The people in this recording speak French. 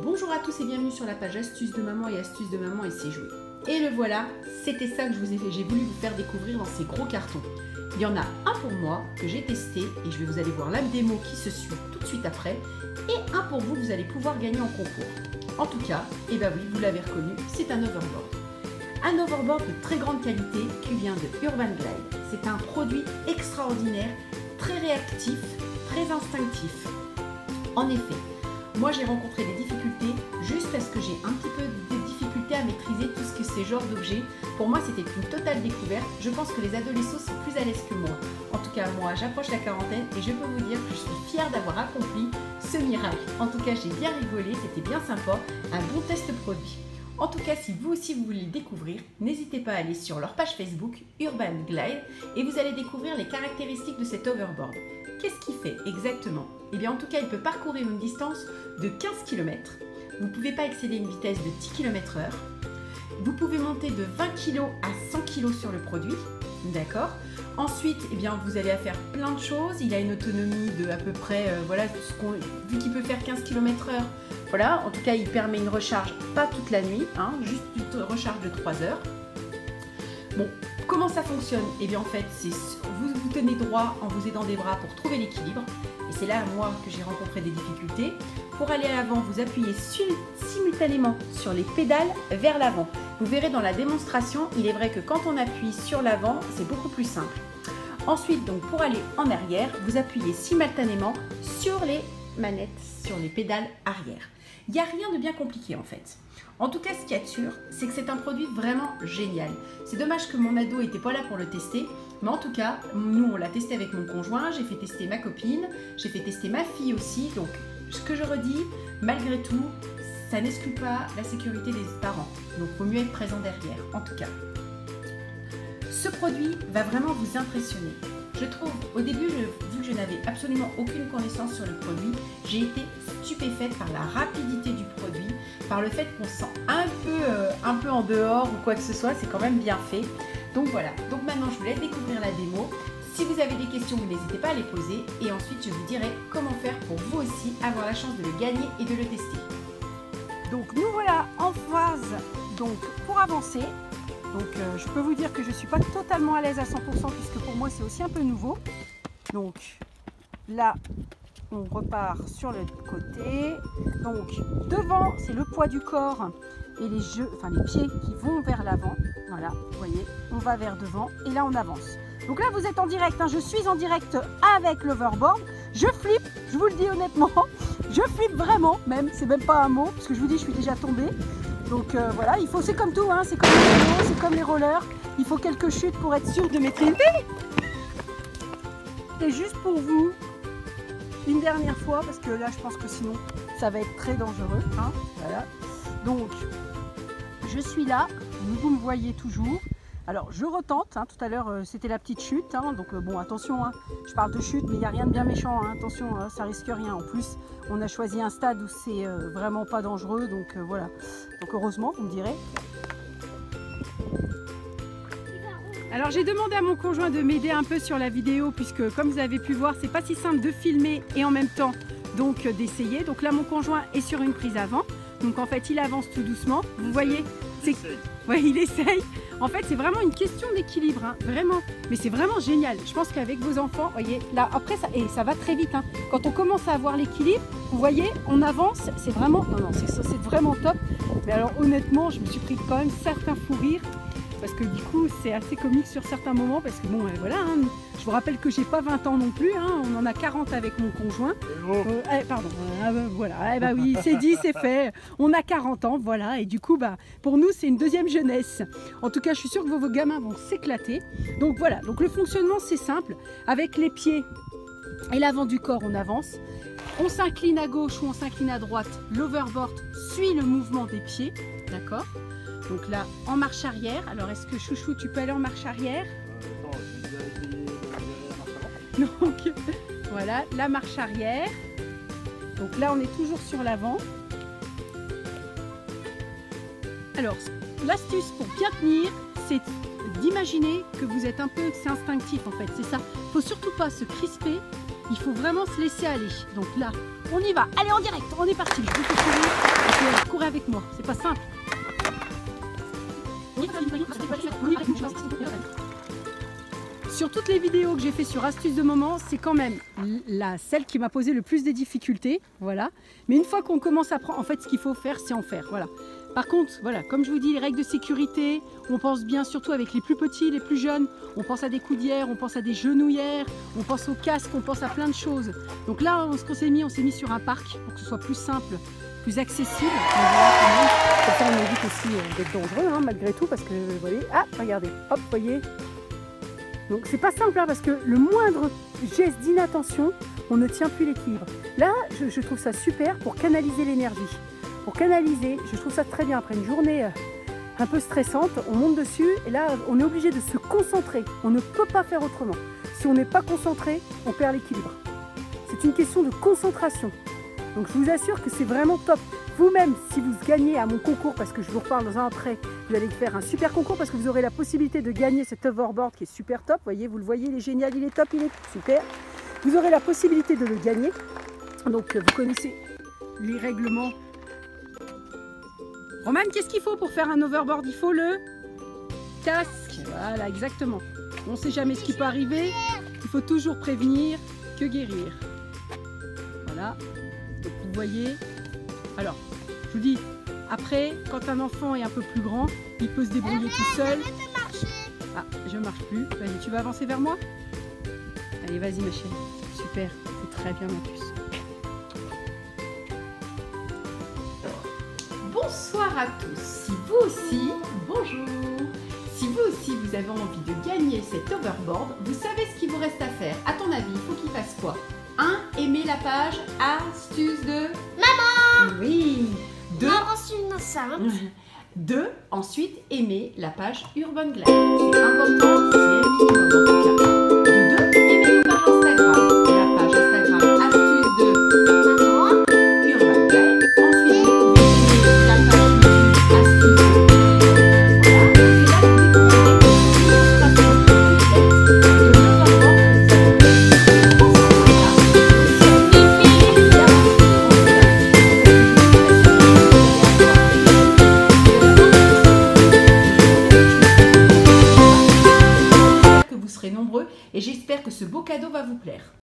Bonjour à tous et bienvenue sur la page Astuces de maman et Astuces de maman et ses jouets. Et le voilà, c'était ça que je vous ai fait, j'ai voulu vous faire découvrir dans ces gros cartons. Il y en a un pour moi que j'ai testé et vous allez voir la démo qui se suit tout de suite après. Et un pour vous, vous allez pouvoir gagner en concours. En tout cas, et bah oui, vous l'avez reconnu, c'est un overboard. Un overboard de très grande qualité qui vient de Urban Glide. C'est un produit extraordinaire, très réactif, très instinctif. En effet, moi j'ai rencontré des difficultés juste parce que j'ai un petit peu de difficulté à maîtriser tout ce que c'est genre d'objets. Pour moi c'était une totale découverte. Je pense que les adolescents sont plus à l'aise que moi. En tout cas moi j'approche la quarantaine et je peux vous dire que je suis fière d'avoir accompli ce miracle. En tout cas j'ai bien rigolé, c'était bien sympa, un bon test produit. En tout cas, si vous aussi vous voulez le découvrir, n'hésitez pas à aller sur leur page Facebook Urban Glide et vous allez découvrir les caractéristiques de cet overboard. Qu'est-ce qu'il fait exactement? Eh bien en tout cas, il peut parcourir une distance de 15 km. Vous ne pouvez pas excéder une vitesse de 10 km/h. Vous pouvez monter de 20 kg à 100 kg sur le produit. D'accord. Ensuite, eh bien, vous allez faire plein de choses. Il a une autonomie de à peu près, voilà, vu qu'il peut faire 15 km/h, voilà, en tout cas, il permet une recharge, pas toute la nuit, hein, juste une recharge de 3 heures. Bon, comment ça fonctionne? Eh bien, en fait, vous vous tenez droit en vous aidant des bras pour trouver l'équilibre. Et c'est là, moi, que j'ai rencontré des difficultés. Pour aller à l'avant, vous appuyez simultanément sur les pédales vers l'avant. Vous verrez dans la démonstration, il est vrai que quand on appuie sur l'avant, c'est beaucoup plus simple. Ensuite, donc, pour aller en arrière, vous appuyez simultanément sur les manettes, sur les pédales arrière. Il n'y a rien de bien compliqué en fait. En tout cas, ce qu'il y a de sûr, c'est que c'est un produit vraiment génial. C'est dommage que mon ado n'était pas là pour le tester, mais en tout cas, nous on l'a testé avec mon conjoint, j'ai fait tester ma copine, j'ai fait tester ma fille aussi. Donc, ce que je redis, malgré tout, ça n'exclut pas la sécurité des parents. Donc, il vaut mieux être présent derrière, en tout cas. Ce produit va vraiment vous impressionner. Je trouve, au début, vu que je n'avais absolument aucune connaissance sur le produit, j'ai été stupéfaite par la rapidité du produit, par le fait qu'on se sent un peu en dehors ou quoi que ce soit, c'est quand même bien fait. Donc voilà, donc maintenant je vous laisse découvrir la démo. Si vous avez des questions, vous n'hésitez pas à les poser et ensuite je vous dirai comment faire pour vous aussi avoir la chance de le gagner et de le tester. Donc nous voilà en phase donc, pour avancer. Donc je peux vous dire que je ne suis pas totalement à l'aise à 100% puisque pour moi c'est aussi un peu nouveau. Donc là on repart sur le côté. Donc devant c'est le poids du corps et les pieds qui vont vers l'avant. Voilà, vous voyez, on va vers devant et là on avance. Donc là vous êtes en direct, hein, je suis en direct avec l'overboard. Je flippe, je vous le dis honnêtement, je flippe vraiment même, c'est même pas un mot parce que je vous dis je suis déjà tombée. Donc voilà, c'est comme tout, hein, c'est comme les vélos, c'est comme les rollers. Il faut quelques chutes pour être sûr de maîtriser. Et juste pour vous, une dernière fois, parce que là je pense que sinon ça va être très dangereux. Hein, voilà. Donc je suis là, vous me voyez toujours. Alors je retente, hein, tout à l'heure c'était la petite chute, hein, donc bon attention, hein, je parle de chute mais il n'y a rien de bien méchant, hein, attention, hein, ça risque rien. En plus on a choisi un stade où c'est vraiment pas dangereux, donc voilà. Donc heureusement vous me direz. Alors j'ai demandé à mon conjoint de m'aider un peu sur la vidéo puisque comme vous avez pu voir c'est pas si simple de filmer et en même temps donc d'essayer. Donc là mon conjoint est sur une prise avant, donc en fait il avance tout doucement, vous voyez. Ouais, il essaye. En fait, c'est vraiment une question d'équilibre, hein, vraiment. Mais c'est vraiment génial. Je pense qu'avec vos enfants, voyez, là, après, ça va très vite. Hein. Quand on commence à avoir l'équilibre, vous voyez, on avance. C'est vraiment, non, c'est vraiment top. Mais alors, honnêtement, je me suis pris quand même certains fous rires. Parce que du coup, c'est assez comique sur certains moments. Parce que bon, voilà, hein, je vous rappelle que j'ai pas 20 ans non plus. Hein, on en a 40 avec mon conjoint. Pardon, voilà, bah oui, c'est dit, c'est fait. On a 40 ans, voilà. Et du coup, bah, pour nous, c'est une deuxième jeunesse. En tout cas, je suis sûre que vos gamins vont s'éclater. Donc voilà, donc le fonctionnement, c'est simple. Avec les pieds et l'avant du corps, on avance. On s'incline à gauche ou on s'incline à droite. L'overboard suit le mouvement des pieds, d'accord? Donc là, en marche arrière. Alors, est-ce que Chouchou, tu peux aller en marche arrière? Donc, voilà, la marche arrière. Donc là, on est toujours sur l'avant. Alors, l'astuce pour bien tenir, c'est d'imaginer que vous êtes un peu, c'est instinctif en fait, c'est ça. Il ne faut surtout pas se crisper, il faut vraiment se laisser aller. Donc là, on y va. Allez, en direct, on est parti. Je vous fais courir. Ok, courez avec moi, c'est pas simple. Sur toutes les vidéos que j'ai fait sur Astuces de maman, c'est quand même celle qui m'a posé le plus de difficultés, voilà. Mais une fois qu'on commence à prendre, en fait, ce qu'il faut faire, c'est en faire, voilà. Par contre, voilà, comme je vous dis, les règles de sécurité, on pense bien surtout avec les plus petits, les plus jeunes, on pense à des coudières, on pense à des genouillères, on pense au casque, on pense à plein de choses. Donc là, ce qu'on s'est mis sur un parc pour que ce soit plus simple, plus accessible. Comme ça, on évite aussi d'être dangereux, hein, malgré tout, parce que, vous voyez, ah, regardez, hop, vous voyez. Donc c'est pas simple, hein, parce que le moindre geste d'inattention, on ne tient plus l'équilibre. Là, je trouve ça super pour canaliser l'énergie. Pour canaliser, je trouve ça très bien. Après une journée un peu stressante, on monte dessus et là, on est obligé de se concentrer. On ne peut pas faire autrement. Si on n'est pas concentré, on perd l'équilibre. C'est une question de concentration. Donc je vous assure que c'est vraiment top. Vous-même, si vous gagnez à mon concours, parce que je vous reparle dans un après, vous allez faire un super concours parce que vous aurez la possibilité de gagner cet hoverboard qui est super top. Vous le voyez, il est génial, il est top, il est super. Vous aurez la possibilité de le gagner. Donc vous connaissez les règlements. Romane, qu'est-ce qu'il faut pour faire un overboard? Il faut le casque. Voilà, exactement. On ne sait jamais ce qui peut arriver. Il faut toujours prévenir que guérir. Voilà. Donc vous voyez. Alors, je vous dis, après, quand un enfant est un peu plus grand, il peut se débrouiller tout seul. Ah, je ne marche plus. Vas-y, tu vas avancer vers moi? Allez, vas-y ma chérie. Super, c'est très bien ma puce. Bonsoir à tous. Si vous aussi, bonjour. Si vous aussi vous avez envie de gagner cet overboard, vous savez ce qu'il vous reste à faire. À ton avis, il faut qu'il fasse quoi? 1. Aimer la page Astuces de maman. Oui. 2. 2. Ensuite, aimer la page Urban Glide. C'est important, c'est un minimum en tout cas. De 2. Aimer la page Instagram. La page Instagram Astuces de maman Urban Glide. Ensuite, la page YouTube Astuces de nombreux et j'espère que ce beau cadeau va vous plaire.